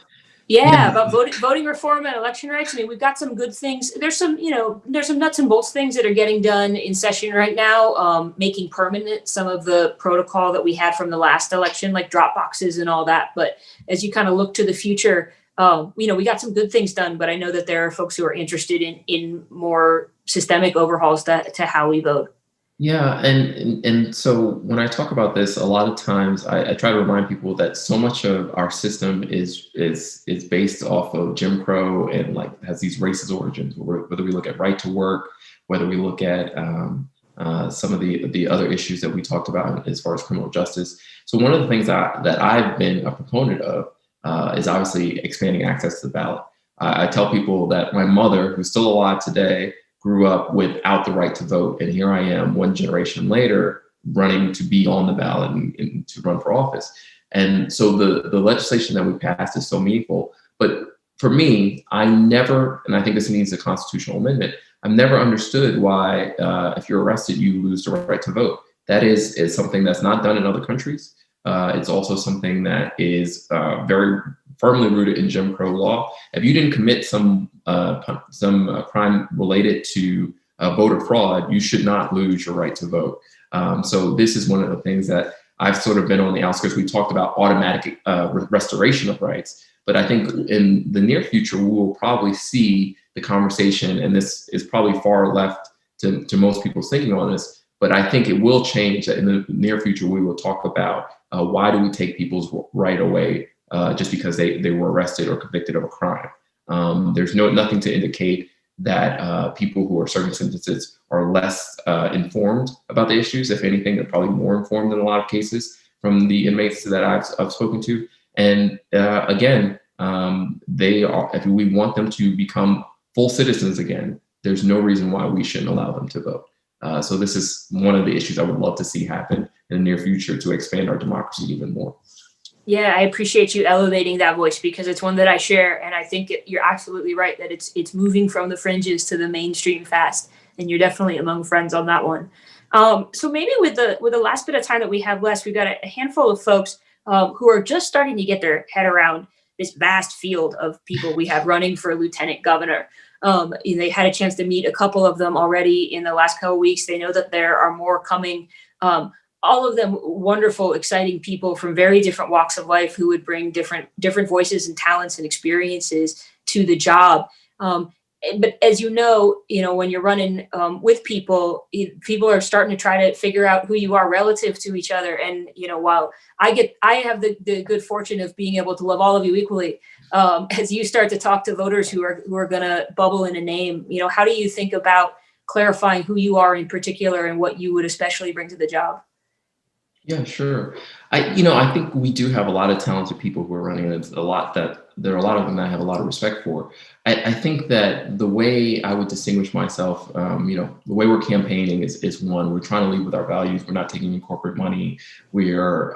voting reform and election rights. I mean, we've got some good things. There's some nuts and bolts things that are getting done in session right now, making permanent some of the protocol that we had from the last election, like drop boxes and all that. But as you kind of look to the future, we got some good things done, but I know that there are folks who are interested in more systemic overhauls to how we vote. Yeah, and so when I talk about this, a lot of times I try to remind people that so much of our system is based off of Jim Crow and has these racist origins. Whether we look at right to work, whether we look at some of the other issues that we talked about as far as criminal justice. So one of the things that I've been a proponent of is obviously expanding access to the ballot. I tell people that my mother, who's still alive today, grew up without the right to vote. And here I am, one generation later, running to be on the ballot and to run for office. And so the legislation that we passed is so meaningful. But for me, I never, and I think this needs a constitutional amendment, I've never understood why if you're arrested, you lose the right to vote. That is something that's not done in other countries. It's also something that is very firmly rooted in Jim Crow law. If you didn't commit some crime related to voter fraud, you should not lose your right to vote. So this is one of the things that I've sort of been on the outskirts. We talked about automatic restoration of rights, but I think in the near future, we will probably see the conversation, and this is probably far left to most people's thinking on this, but I think it will change that in the near future, we will talk about why do we take people's right away just because they were arrested or convicted of a crime. There's nothing to indicate that people who are serving sentences are less informed about the issues. If anything, they're probably more informed in a lot of cases from the inmates that I've spoken to. And again, if we want them to become full citizens again, there's no reason why we shouldn't allow them to vote. So this is one of the issues I would love to see happen in the near future to expand our democracy even more. Yeah, I appreciate you elevating that voice because it's one that I share, and I think you're absolutely right that it's moving from the fringes to the mainstream fast, and you're definitely among friends on that one. So maybe with the last bit of time that we have left, we've got a handful of folks who are just starting to get their head around this vast field of people we have running for lieutenant governor. They had a chance to meet a couple of them already in the last couple of weeks. They know that there are more coming. All of them wonderful, exciting people from very different walks of life who would bring different voices and talents and experiences to the job. But as you know, when you're running with people, people are starting to try to figure out who you are relative to each other. And while I have the good fortune of being able to love all of you equally, as you start to talk to voters who are going to bubble in a name, how do you think about clarifying who you are in particular and what you would especially bring to the job? Yeah, sure. I think we do have a lot of talented people who are running, and there are a lot of them that I have a lot of respect for. I think that the way I would distinguish myself, the way we're campaigning is one, we're trying to lead with our values. We're not taking in corporate money. We're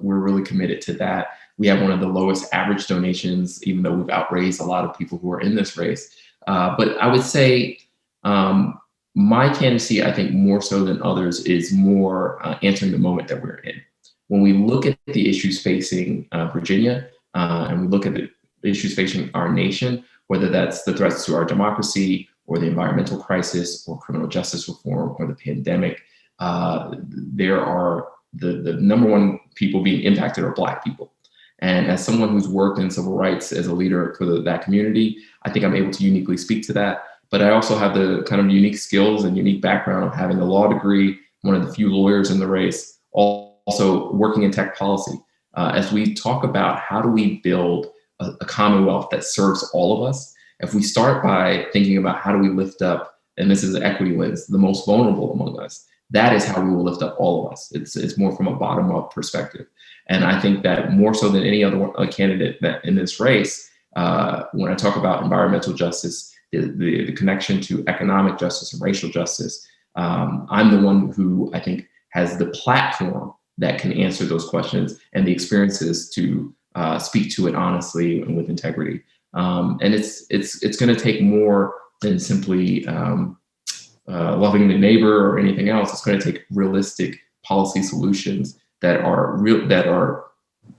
really committed to that. We have one of the lowest average donations, even though we've outraised a lot of people who are in this race. But I would say, my candidacy, I think more so than others, is more answering the moment that we're in. When we look at the issues facing Virginia, and we look at the issues facing our nation, whether that's the threats to our democracy or the environmental crisis or criminal justice reform or the pandemic, there are the number one people being impacted are Black people. And as someone who's worked in civil rights as a leader for that community, I think I'm able to uniquely speak to that. But I also have the kind of unique skills and unique background of having a law degree, one of the few lawyers in the race, also working in tech policy. As we talk about how do we build a commonwealth that serves all of us, if we start by thinking about how do we lift up, and this is an equity lens, the most vulnerable among us, that is how we will lift up all of us. It's more from a bottom-up perspective. And I think that more so than any other candidate that in this race, when I talk about environmental justice, the connection to economic justice and racial justice, I'm the one who I think has the platform that can answer those questions and the experiences to speak to it honestly and with integrity. And it's going to take more than simply loving the neighbor or anything else. It's going to take realistic policy solutions that are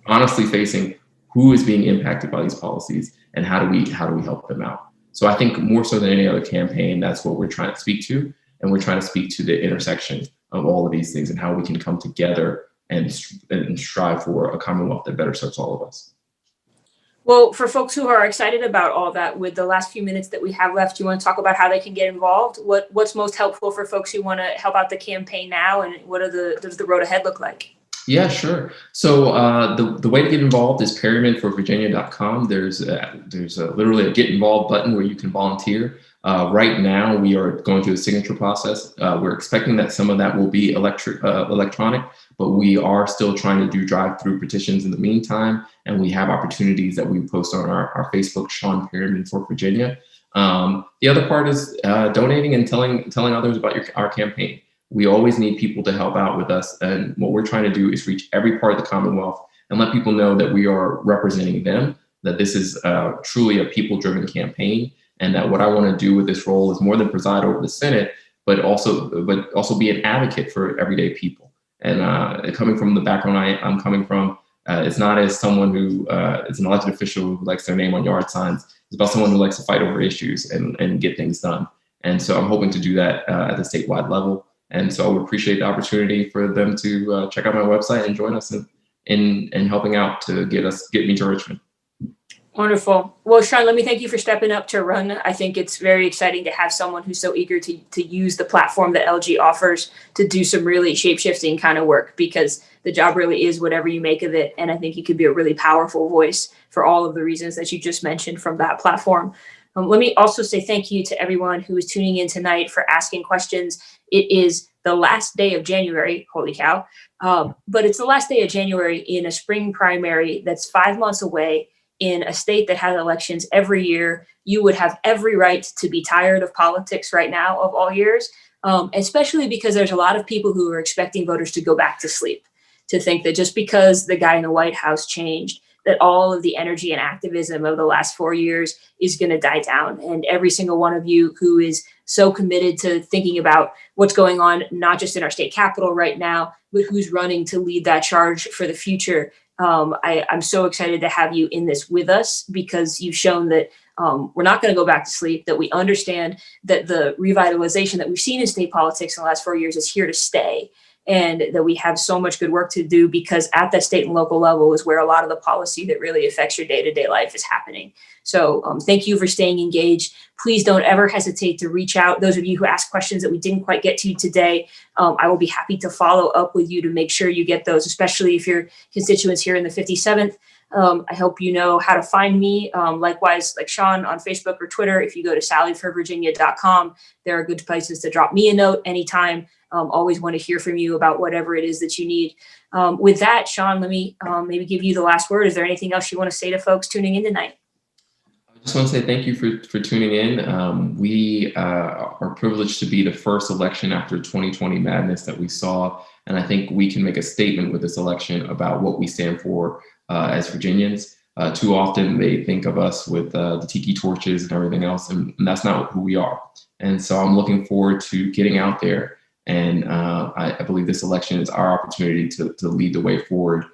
honestly facing who is being impacted by these policies and how do we help them out. So I think more so than any other campaign, that's what we're trying to speak to. And we're trying to speak to the intersection of all of these things and how we can come together and strive for a commonwealth that better serves all of us. Well, for folks who are excited about all that, with the last few minutes that we have left, you want to talk about how they can get involved? What's most helpful for folks who want to help out the campaign now, and does the road ahead look like? Yeah, sure. So the way to get involved is perrymanforvirginia.com. There's literally a get involved button where you can volunteer. Right now, we are going through a signature process. We're expecting that some of that will be electronic, but we are still trying to do drive-through petitions in the meantime. And we have opportunities that we post on our Facebook, Sean Perryman for Virginia. The other part is donating and telling others about our campaign. We always need people to help out with us. And what we're trying to do is reach every part of the Commonwealth and let people know that we are representing them, that this is truly a people-driven campaign, and that what I want to do with this role is more than preside over the Senate, but also be an advocate for everyday people. And coming from the background I'm coming from, it's not as someone who is an elected official who likes their name on yard signs. It's about someone who likes to fight over issues and get things done. And so I'm hoping to do that at the statewide level. And so I would appreciate the opportunity for them to check out my website and join us in helping out to get me to Richmond. Wonderful. Well, Sean, let me thank you for stepping up to run. I think it's very exciting to have someone who's so eager to use the platform that LG offers to do some really shape-shifting kind of work, because the job really is whatever you make of it. And I think you could be a really powerful voice for all of the reasons that you just mentioned from that platform. Let me also say thank you to everyone who is tuning in tonight for asking questions. It is the last day of January, holy cow, but it's the last day of January in a spring primary that's 5 months away in a state that has elections every year. You would have every right to be tired of politics right now of all years, especially because there's a lot of people who are expecting voters to go back to sleep, to think that just because the guy in the White House changed, that all of the energy and activism of the last 4 years is going to die down. And every single one of you who is so committed to thinking about what's going on, not just in our state capitol right now, but who's running to lead that charge for the future. I'm so excited to have you in this with us, because you've shown that we're not going to go back to sleep, that we understand that the revitalization that we've seen in state politics in the last 4 years is here to stay, and that we have so much good work to do, because at that state and local level is where a lot of the policy that really affects your day-to-day life is happening. So thank you for staying engaged. Please don't ever hesitate to reach out. Those of you who asked questions that we didn't quite get to today, I will be happy to follow up with you to make sure you get those, especially if your constituents here in the 57th. I hope you know how to find me. Likewise, like Sean, on Facebook or Twitter. If you go to sallyforvirginia.com, there are good places to drop me a note anytime. Always want to hear from you about whatever it is that you need. With that, Sean, let me maybe give you the last word. Is there anything else you want to say to folks tuning in tonight? I just want to say thank you for tuning in. We are privileged to be the first election after 2020 madness that we saw. And I think we can make a statement with this election about what we stand for as Virginians. Too often they think of us with the tiki torches and everything else, and that's not who we are. And so I'm looking forward to getting out there. And I believe this election is our opportunity to lead the way forward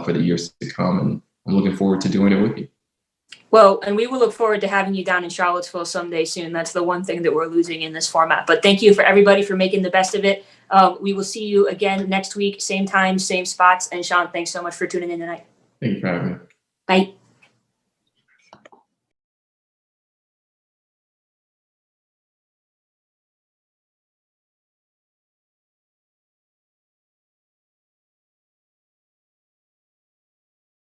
for the years to come. And I'm looking forward to doing it with you. Well, and we will look forward to having you down in Charlottesville someday soon. That's the one thing that we're losing in this format. But thank you for everybody for making the best of it. We will see you again next week, same time, same spots. And Sean, thanks so much for tuning in tonight. Thank you for having me. Bye.